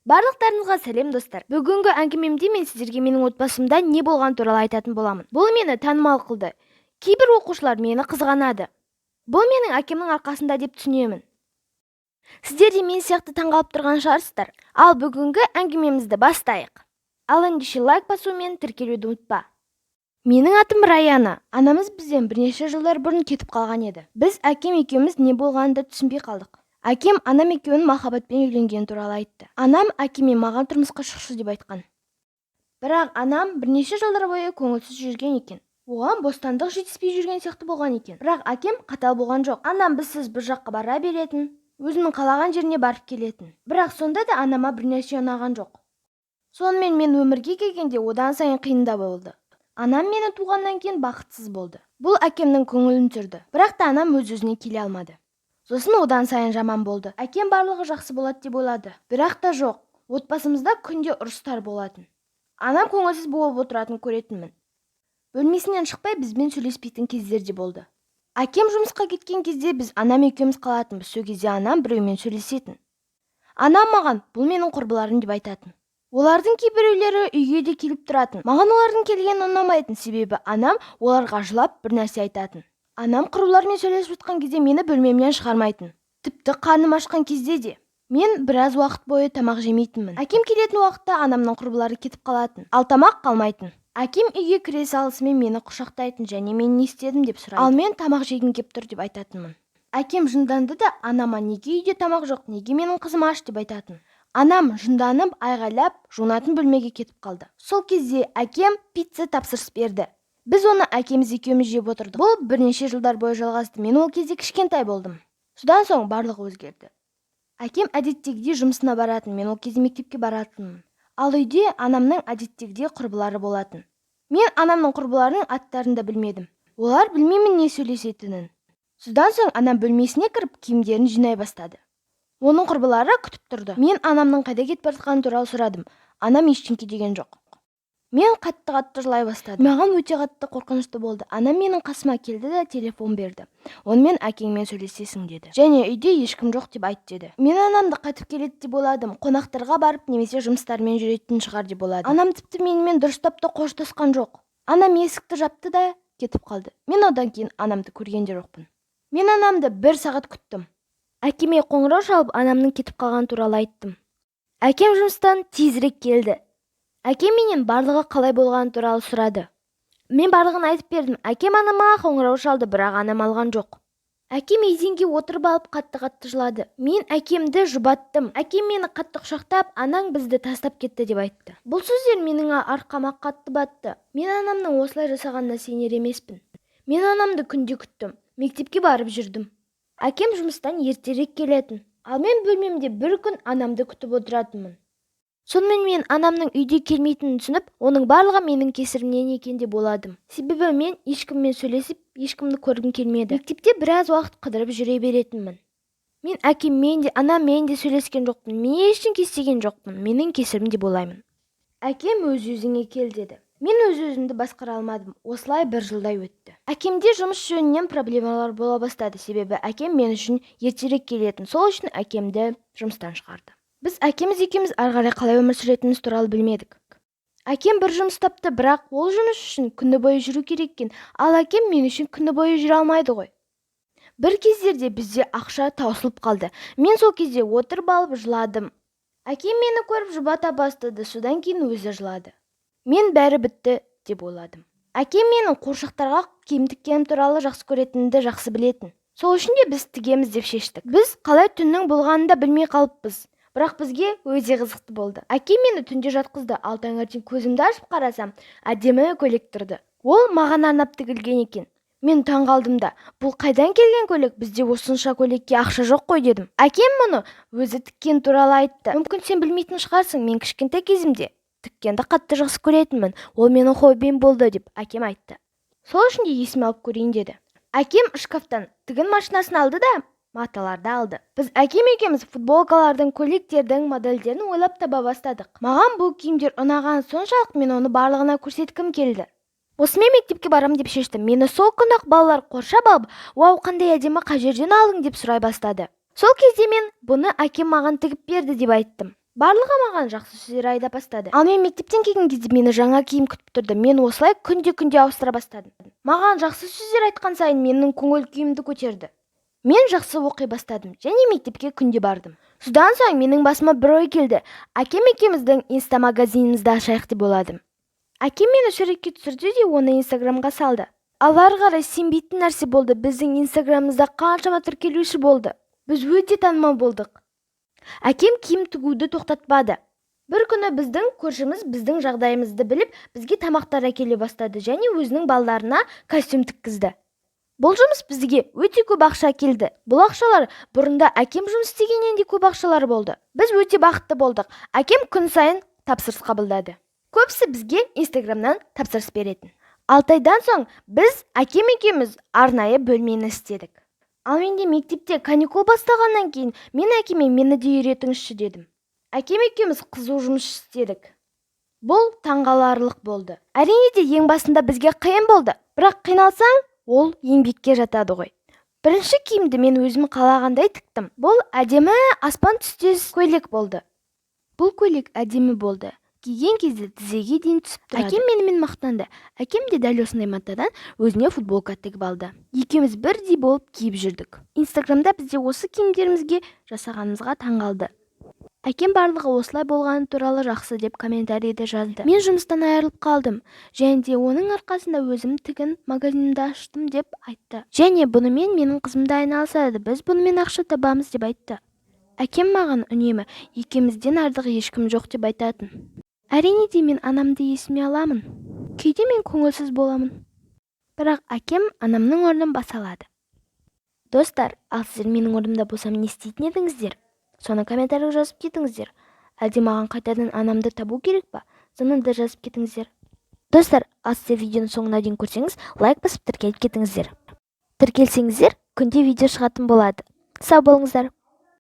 Барлықтарыңызға сәлем достар. Бүгінгі әңгімемде мен сіздерге менің отбасымда не болған туралы айтатын боламын. Бұл мені танымал қылды. Кейбір оқушылар мені қызғанады. Бұл менің әкемнің арқасында деп түсінемін. Сіздер де мен сияқты таңғалып тұрған шығарсыздар. Ал бүгінгі әңгімемізді бастайық. Ал ендеше лайк басу мен тіркелуді ұмытпа. Менің атым Раяна. Анамыз бізден бірнеше жылдар бұрын кетіп қалған еді. Біз әкем екеуміз не болғанын түсінбей қалдық. Әкем анам екеуінің махаббатпен үйленгені туралы айтты. Анам әкеме маған тұрмысқа шықшы деп айтқан. Бірақ анам бірнеше жылдар бойы көңілсіз жүрген екен. Оған бостандық жетіспей жүрген сияқты болған екен. Бірақ әкем қатал болған жоқ. Анам бізсіз бір жаққа бара беретін, өзінің қалаған жеріне барып келетін. Бірақ сонда да анама бірнәрсе ұнаған жоқ. Сонымен мен өмірге келгенде одан сайын қиында болды. Анам мені туғаннан кейін бақытсыз болды. Бұл әкемнің көңілін түсірді. Бірақ та анам өз-өзіне келе алмады. Сосын одан сайын жаман болды. Әкем барлығы жақсы болады деп ойлады. Бірақ та жоқ. Отбасымызда күнде ұрыстар болатын. Анам көңілсіз болып отыратын көретінмін. Бөлмесінен шықпай бізбен сөйлеспейтін кездер де болды. Әкем жұмысқа кеткен кезде біз анам екеуміз қалатынбыз. Сол кезде анам біреумен сөйлесетін. Анам маған бұл менің құрбыларым деп айтатын. Олардың кейбіреулері үйге де келіп тұратын. Маған олардың келгені ұнамайтын, себебі анам оларға жылап бір нәрсе айтатын. Анам құрбылармен сөйлесіп жатқан кезде мені бөлмемнен шығармайтын. Тіпті қарным ашқан кезде де. Мен біраз уақыт бойы тамақ жемейтінмін. Әкем келетін уақытта анамның құрбылары кетіп қалатын, ал тамақ қалмайтын. Әкем үйге кіре салысымен мені құшақтайтын және мен не істедім деп сұрайды. Ал мен тамақ жегім кеп тұр деп айтатынмын. Әкем жынданды да анама неге үйде тамақ жоқ, неге менің қызым аш деп айтатын. Анам жынданып айғайлап жуынатын бөлмеге кетіп қалды. Сол кезде әкем пицца тапсырыс берді. Біз оны әкеміз екеуміз жеп отырдық. Бұл бірнеше жылдар бойы жалғасты. Мен ол кезде кішкентай болдым. Содан соң барлығы өзгерді. Әкем әдеттегідей жұмысына баратын, мен ол кезде мектепке баратынмын. Ал үйде анамның әдеттегідей құрбылары болатын. Мен анамның құрбыларының аттарын да білмедім. Олар білмеймін не сөйлесетінін. Содан соң анам бөлмесіне кіріп киімдерін жинай бастады. Оның құрбылары күтіп тұрды. Мен анамның қайда кетіп бара жатқаны туралы сұрадым. Анам ештеңе деген жоқ. Мен қатты жылай бастадым. Маған өте қатты қорқынышты болды. Анам менің қасыма келді де телефон берді. Онымен әкеңмен сөйлесесің деді. Және үйде ешкім жоқ деп айт деді. Мен анамды қайтып келеді деп ойладым. Қонақтарға барып немесе жұмыстармен жүретін шығар деп ойладым. Анам тіпті менімен дұрыстап та қоштасқан жоқ. Анам есікті жапты да кетіп қалды. Мен одан кейін анамды көрген де жоқпын. Мен анамды 1 сағат күттім. Әкеме қоңырау шалып анамның кетіп қалған туралы айттым. Әкем жұмыстан тезірек келді. Әкем менен барлығы қалай болғаны туралы сұрады. Мен барлығын айтып бердім. Әкем анама қоңырау шалды, бірақ анам алған жоқ. Әкем еденге отырып алып қатты жылады. Мен әкемді жұбаттым. Әкем мені қатты құшақтап, анаң бізді тастап кетті деп айтты. Бұл сөздер менің арқама қатты батты. Мен анамның осылай жасағанына сенер емеспін. Мен анамды күнде күттім. Мектепке барып жүрдім. Әкем жұмыстан ертерек келетін. Ал мен бөлмемде бір күн анамды күтіп отыратынмын. Сонымен мен анамның үйде келмейтінін түсініп, оның барлығы менің кесірімнен екен деп ойладым. Себебі мен ешкіммен сөйлесіп, ешкімді көргім келмеді. Мектепте біраз уақыт қыдырып жүре беретінмін. Мен әкеммен де, анаммен де сөйлескен жоқпын. Мен ештеңе істеген жоқпын. Менің кесірім деп ойлаймын. Әкем өз-өзіңе кел деді. Мен өз-өзімді басқара алмадым. Осылай 1 жылдай өтті. Әкемде жұмыс жөнінен проблемалар бола бастады, себебі әкем мен үшін ертерек келетін. Сол үшін әкемді жұмыстан шығарды. Біз әкеміз екеуміз ары қалай өмір сүретініміз туралы білмедік. Әкем бір жұмыс тапты, бірақ ол жұмыс үшін күні бойы жүру керек екен, ал әкем мен үшін күні бойы жүре алмайды ғой. Бір кездерде бізде ақша таусылып қалды. Мен сол кезде отырып алып жыладым. Әкем мені көріп жұбата бастады, содан кейін өзі жылады. Мен бәрі бітті деп ойладым. Әкем менің қуыршақтарға киім тіккенім туралы жақсы көретінімді жақсы білетін. Сол үшін де біз тігеміз деп шештік. Біз қалай түннің болғанын да білмей қалыппыз. Бірақ бізге өте қызықты болды. Әкем мені түнде жатқызды, ал таңертең көзімді ашып қарасам, әдемі көйлек тұрды. Ол маған арнап тігілген екен. Мен таңғалдым да, бұл қайдан келген көйлек? Бізде осынша көйлекке ақша жоқ қой дедім. Әкем мұны өзі тіккен туралы айтты. Мүмкін сен білмейтін шығарсың, мен кішкентай кезімде тіккенді қатты жақсы көретінмін. Ол менің хоббиім болды деп әкем айтты. Сол үшін де есіме алып көрейін деді. Әкем шкафтан тігін машинасын алды да маталарды алды. Біз әкем екеуміз футболкалардың, көйлектердің модельдерін ойлап таба бастадық. Маған бұл киімдер ұнаған соншалық мен оны барлығына көрсеткім келді. Осымен мектепке барам деп шештім. Мені сол күні-ақ балалар қоршап алып, "Вау, қандай әдемі, қай жерден алдың?" деп сұрай бастады. Сол кезде мен бұны әкем маған тігіп берді деп айттым. Барлығы маған жақсы сөздер айта бастады. Ал мен мектептен келген кезде мені жаңа киім күтіп тұрды. Мен осылай күнде ауыстыра бастадым. Маған жақсы сөздер айтқан сайын менің көңіл күйімді көтерді. Мен жақсы оқи бастадым және мектепке күнде бардым. Содан соң менің басыма бір ой келді. Әкем екеуміздің инстамагазинімізді ашайық деп ойладым. Әкем мені суретке түсірді де оны Инстаграмға салды. Ал ары қарай сенбейтін нәрсе болды. Біздің Инстаграмымызда қаншама тіркелуші болды. Біз өте танымал болдық. Әкем киім тігуді тоқтатпады. Бір күні біздің көршіміз біздің жағдайымызды біліп, бізге тамақтар әкеле бастады және өзінің балаларына костюм тіккізді. Бұл жұмыс бізге өте көп ақша келді. Бұл ақшалар бұрында әкем жұмыс істегеннен де көп ақшалар болды. Біз өте бақытты болдық. Әкем күн сайын тапсырыс қабылдады. Көбісі бізге Инстаграмнан тапсырыс беретін. 6 айдан соң біз әкем екеуміз арнайы бөлмені істедік. Ал менде мектепте каникул бастағаннан кейін мен әкеме мені де үйретіңізші дедім. Әкем екеуміз қызу жұмыс істедік. Бұл таңғаларлық болды. Әрине де ең басында бізге қиын болды. Бірақ қиналсаң, ол еңбекке жатады ғой. Бірінші киімді мен өзім қалағандай тіктім. Бұл әдемі аспан түстес көйлек болды. Бұл көйлек әдемі болды. Киген кезде тізеге дейін түсіп тұрады. Әкем менімен мақтанды. Әкем де дәл осындай матадан өзіне футболка тігіп алды. Екеуміз бірдей болып киіп жүрдік. Инстаграмда бізде осы киімдерімізге жасағанымызға таңғалды. Әкем барлығы осылай болғаны туралы жақсы деп комментарийді жазды. Мен жұмыстан айырылып қалдым. Және де оның арқасында өзім тігін магазинімді аштым деп айтты. Және бұнымен менің қызымды айналысады. Біз бұнымен ақша табамыз деп айтты. Әкем маған үнемі екеумізден артық ешкім жоқ деп айтатын. Әрине де мен анамды есіме аламын. Кейде мен көңілсіз боламын. Бірақ әкем анамның орнын баса алады. Достар, ал сіздер менің орнымда болсам не істейтін едіңіздер? Соны комментарийға жазып кетіңіздер. Әлде маған қайтадан анамды табу керек па? Соны да жазып кетіңіздер. Достар, ал сіздер видеоның соңына дейін көрсеңіз, лайк басып тіркеліп кетіңіздер. Тіркелсеңіздер, күнде видео шығатын болады. Сау болыңыздар.